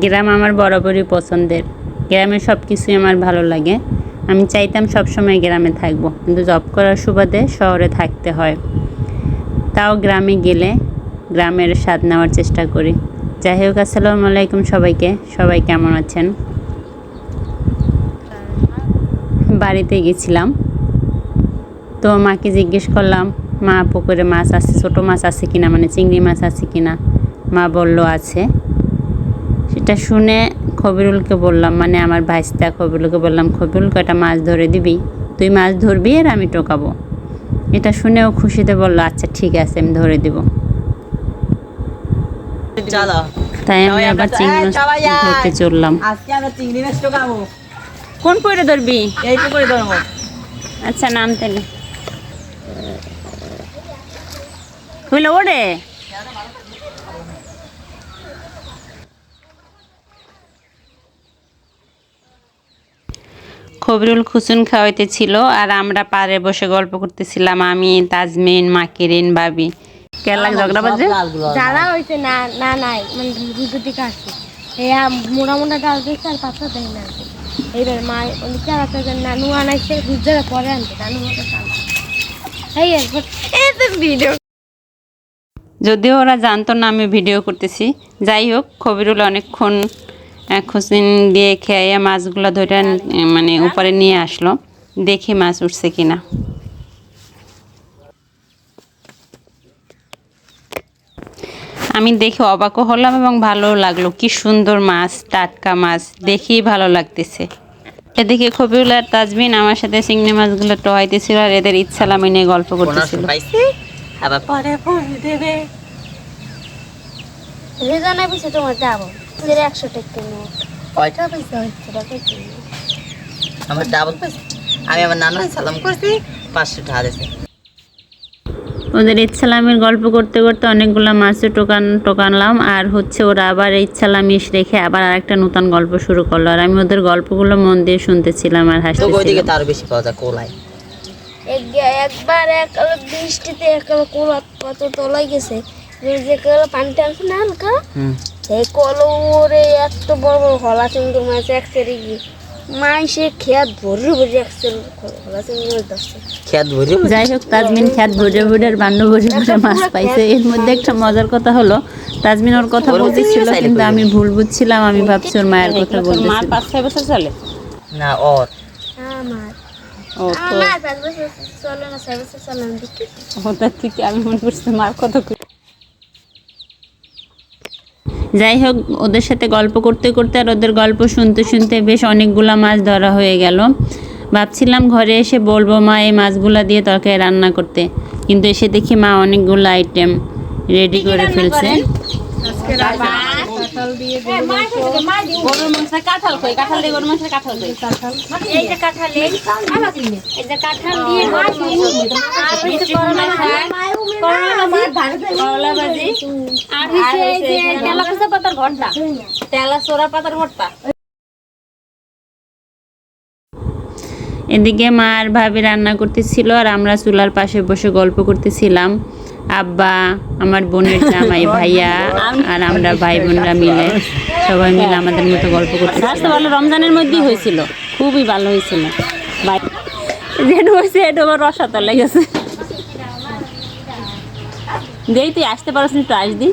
গ্রাম আমার বরাবরই পছন্দের। গ্রামের সব কিছুই আমার ভালো লাগে। আমি চাইতাম সবসময় গ্রামে থাকবো, কিন্তু জব করার সুবাদে শহরে থাকতে হয়। তাও গ্রামে গেলে গ্রামের স্বাদ নেওয়ার চেষ্টা করি। যাই হোক, আসসালামু আলাইকুম সবাইকে। সবাই কেমন আছেন? বাড়িতে গেছিলাম, তো মাকে জিজ্ঞেস করলাম, মা পুকুরে মাছ আছে, ছোটো মাছ আছে কিনা, মানে চিংড়ি মাছ আছে কিনা। মা বলল আছে। সেটা শুনে খবিরুলকে বললাম, মানে আমার ভাইস্তা খবিরুলকে বললাম, খবিরুল কয়টা মাছ ধরে দিবি, তুই মাছ ধরবি আর আমি টোকাবো। এটা শুনেও খুশিতে বললো, আচ্ছা ঠিক আছে, আমি ধরে দিব। তাই আমি আবার চিংড়ি মাছ ধরতে চললাম। কোন পরে ধরবি? এই পুকুরে ধরবো। আচ্ছা, নাম তাহলে হইলো ওরে। খবিরুল খুসুন খাওয়াইতেছিল আর আমরা পাড়ে বসে গল্প করতেছিলাম, আমি, তাজমিন, মাকিরিন, বাবি। কেলাক ঝগড়া বাজে যারা হইছে না না নাই মানে দুটো দিকে আসছে এই মোটা মোটা ডাল দিচ্ছে আর পাতা দেয় না। এইবার মা চার আপনাদের নানু আনাইছে দুধের পরে আনতে নানু মতো ডাল ভিডিও। যদিও ওরা জানতো না আমি ভিডিও করতেছি। যাই হোক, খবিরুল অনেকক্ষণ খুসিন দিয়ে খেয়ে মাছগুলো ধরে মানে উপরে নিয়ে আসলো, দেখি মাছ উঠছে কিনা। আমি দেখে অবাকও হলাম এবং ভালোও লাগলো। কি সুন্দর মাছ, টাটকা মাছ, দেখেই ভালো লাগতেছে। এদিকে খবিরুল আর তাজমিন আমার সাথে চিংড়ি মাছগুলো টোয়াইতেছিল আর এদের ইচ্ছালামি নিয়ে গল্প করতেছিল। রেজানা পিছে তোমার যাবো 100 টাকা নোট কয়টা পয়সা হচ্ছে আমার ডাবল পয়সা। আমি আমার নানার সালাম করছি, 500 টাকা দিয়েছে। ওদের ইচ্ছালামের গল্প করতে করতে অনেকগুলো মাছে টোকানলাম আর হচ্ছে ওরা আবার ইচ্ছালামি রেখে আবার আরেকটা নতুন গল্প শুরু করলো আর আমি ওদের গল্পগুলো মন দিয়ে শুনতেছিলাম আর হাসতেছিলাম। ওইদিকে তার বেশি পাওয়া যায় কোলাই। একবার বৃষ্টিতে কোলা কত তোলাই গেছে যে পানিতে আনছে না হালকা সেই কলরে এত বড় বড় হলা চিংড়ি মাছ একসাথে গিয়ে মাইসে খেয়াত ভরে ভরে একসাথে হলা চিংড়ি মাছ ধরছে খেয়াত ভরে। যাই হোক, তাজমিন খেয়াত ভরে ভরে আর বান্ন ভরে ভরে মাছ পাইছে। এর মধ্যে একটা মজার কথা হলো, তাজমিন ওর কথা বলতেছিল কিন্তু আমি ভুল বুঝছিলাম, আমি ভাবছি ওর মায়ের কথা বলতেছিল। মার 5-6 বছর চলে না ওর আমার ও তো আমার 5 বছর চলে না 6 বছর চলে না দেখি ওটা ঠিক। আমি মনে করছি মার কথা। যাই হোক, ওদের সাথে গল্প করতে করতে আর ওদের গল্প শুনতে শুনতে বেশ অনেকগুলা মাছ ধরা হয়ে গেল। ভাবছিলাম ঘরে এসে বলবো মা এই মাছগুলা দিয়ে তরকারি রান্না করতে, কিন্তু এসে দেখি মা অনেকগুলো আইটেম রেডি করে ফেলছে। এদিকে মা আর ভাবি রান্না করতেছিল আর আমরা চুলার পাশে বসে গল্প করতেছিলাম। আব্বা, আমার বোনের জামাই, ভাইয়া আর আমরা ভাই বোনরা মিলে সবাই মিলে আমাদের মতো গল্প করতেছিলাম। ভালো, রমজানের মধ্যেই হয়েছিল, খুবই ভালো হয়েছিল। যেটা হয়েছে এটা আমার রসাতে লেগেছে। দেই তুই আসতে পারছ, একটু আসবি।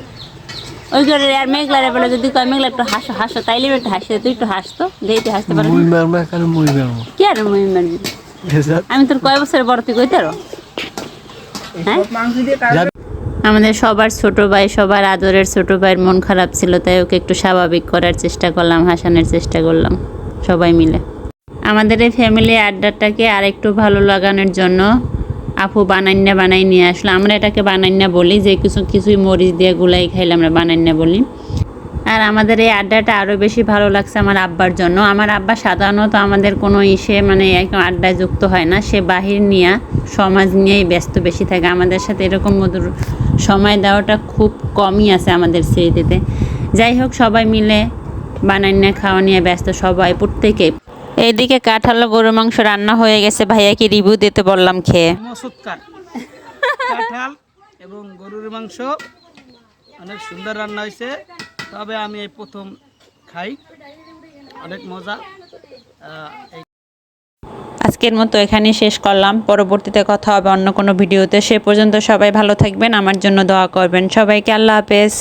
ওই করে আর মেঘলারে বলে যদি কয় মেঘলা একটু হাসো হাসো, তাইলে একটু হাসি, তুই একটু হাসতো। দেই তুই হাসতে পারবি কি আর মই মারবি? আমি তোর কয় বছরের বড়, তুই কইতে পারো? হ্যাঁ, আমাদের সবার ছোট ভাই, সবার আদরের ছোট ভাইয়ের মন খারাপ ছিল, তাই ওকে একটু স্বাভাবিক করার চেষ্টা করলাম, হাসানোর চেষ্টা করলাম সবাই মিলে। আমাদের এই ফ্যামিলি আড্ডাটাকে আর একটু ভালো লাগানোর জন্য আপু বানাই নিয়ে আসলো। আমরা এটাকে বানাইন্না বলি, যে কিছুই মরিচ দিয়ে গুলাই খাইলে আমরা বানাইন্না বলি। আর আমাদের এই আড্ডাটা আরও বেশি ভালো লাগছে আমার আব্বার জন্য। আমার আব্বা সাধারণত আমাদের কোনো মানে একদম আড্ডায় যুক্ত হয় না, সে বাহির নিয়ে সমাজ নিয়েই ব্যস্ত বেশি থাকে। আমাদের সাথে এরকম মধুর সময় দেওয়াটা খুব কমই আছে আমাদের স্মৃতিতে। যাই হোক, সবাই মিলে বানাইন্না খাওয়া নিয়ে ব্যস্ত সবাই, প্রত্যেকে। এইদিকে কাঁঠাল গরুর মাংস রান্না হয়ে গেছে, ভাইয়াকে রিভিউ দিতে বললাম খেয়ে। কাঁঠাল এবং গরুর মাংস অনেক সুন্দর রান্না হয়েছে, তবে আমি এই প্রথম খাই, অনেক মজা। আজকের মতো এখানেই শেষ করলাম। পরবর্তীতে কথা হবে অন্য কোনো ভিডিওতে। সে পর্যন্ত সবাই ভালো থাকবেন, আমার জন্য দোয়া করবেন। সবাইকে আল্লাহ হাফেজ।